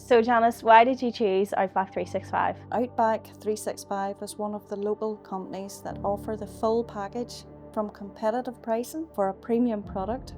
So Janice, why did you choose Outback 365? Outback 365 is one of the local companies that offer the full package, from competitive pricing for a premium product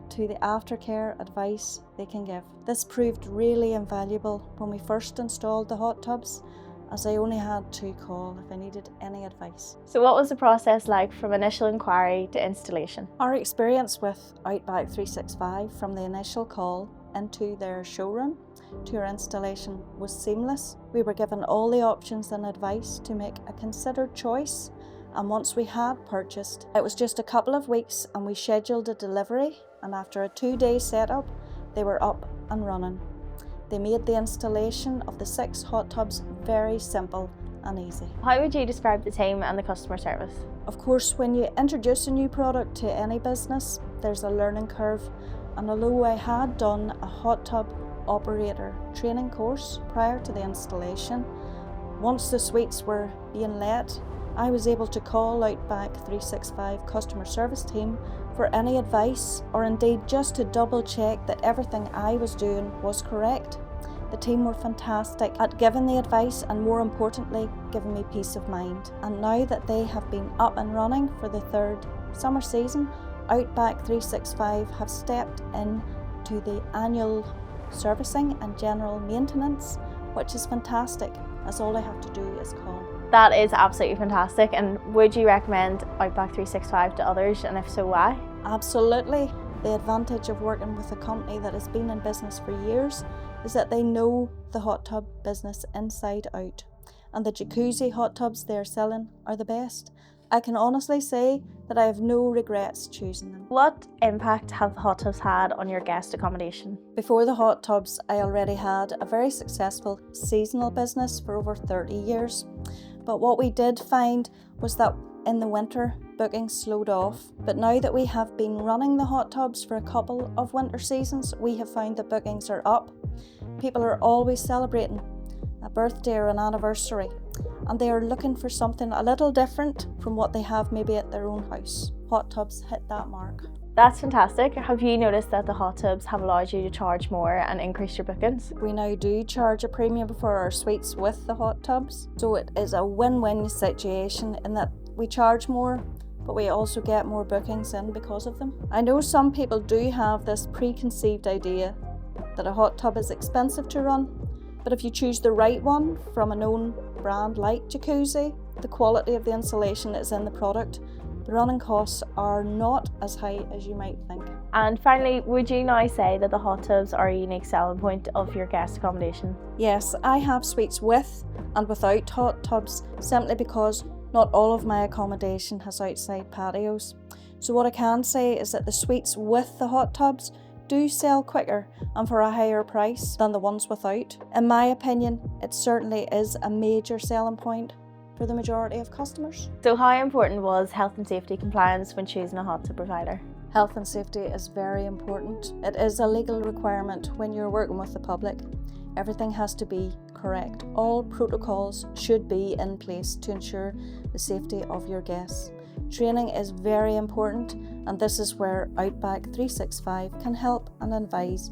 to the aftercare advice they can give. This proved really invaluable when we first installed the hot tubs, as I only had to call if I needed any advice. So what was the process like from initial inquiry to installation? Our experience with Outback 365 from the initial call into their showroom to our installation was seamless. We were given all the options and advice to make a considered choice, and once we had purchased, it was just a couple of weeks and we scheduled a delivery, and after a 2-day setup, they were up and running. They made the installation of the 6 hot tubs very simple and easy. How would you describe the team and the customer service? Of course, when you introduce a new product to any business, there's a learning curve, and although I had done a hot tub operator training course prior to the installation, once the suites were being let, I was able to call Outback 365 customer service team for any advice, or indeed just to double check that everything I was doing was correct. The team were fantastic at giving the advice and, more importantly, giving me peace of mind. And now that they have been up and running for the 3rd summer season, Outback 365 have stepped in to the annual servicing and general maintenance, which is fantastic, as all I have to do is call. That is absolutely fantastic. And would you recommend Outback 365 to others, and if so, why? Absolutely. The advantage of working with a company that has been in business for years is that they know the hot tub business inside out, and the jacuzzi hot tubs they're selling are the best. I can honestly say that I have no regrets choosing them. What impact have the hot tubs had on your guest accommodation? Before the hot tubs, I already had a very successful seasonal business for over 30 years. But what we did find was that in the winter, bookings slowed off. But now that we have been running the hot tubs for a couple of winter seasons, we have found that bookings are up. People are always celebrating a birthday or an anniversary, and they are looking for something a little different from what they have maybe at their own house. Hot tubs hit that mark. That's fantastic. Have you noticed that the hot tubs have allowed you to charge more and increase your bookings? We now do charge a premium for our suites with the hot tubs, so it is a win-win situation in that we charge more, but we also get more bookings in because of them. I know some people do have this preconceived idea that a hot tub is expensive to run, but if you choose the right one from a known brand like Jacuzzi, the quality of the insulation is in the product. The running costs are not as high as you might think. And finally, would you now say that the hot tubs are a unique selling point of your guest accommodation? Yes, I have suites with and without hot tubs simply because not all of my accommodation has outside patios. So what I can say is that the suites with the hot tubs do sell quicker and for a higher price than the ones without. In my opinion, it certainly is a major selling point for the majority of customers. So how important was health and safety compliance when choosing a hot tub provider? Health and safety is very important. It is a legal requirement when you're working with the public. Everything has to be correct. All protocols should be in place to ensure the safety of your guests. Training is very important, and this is where Outback 365 can help and advise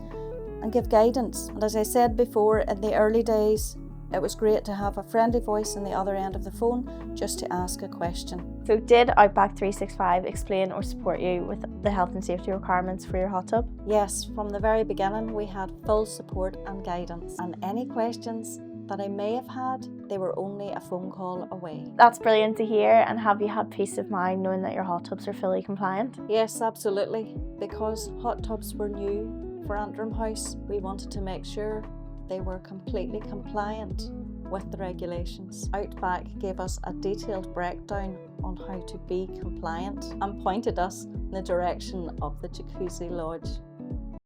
and give guidance. And as I said before, in the early days, it was great to have a friendly voice on the other end of the phone just to ask a question. So did Outback 365 explain or support you with the health and safety requirements for your hot tub? Yes, from the very beginning we had full support and guidance, and any questions that I may have had, they were only a phone call away. That's brilliant to hear. And have you had peace of mind knowing that your hot tubs are fully compliant? Yes, absolutely. Because hot tubs were new for Antrim House, we wanted to make sure they were completely compliant with the regulations. Outback gave us a detailed breakdown on how to be compliant and pointed us in the direction of the Jacuzzi Lodge.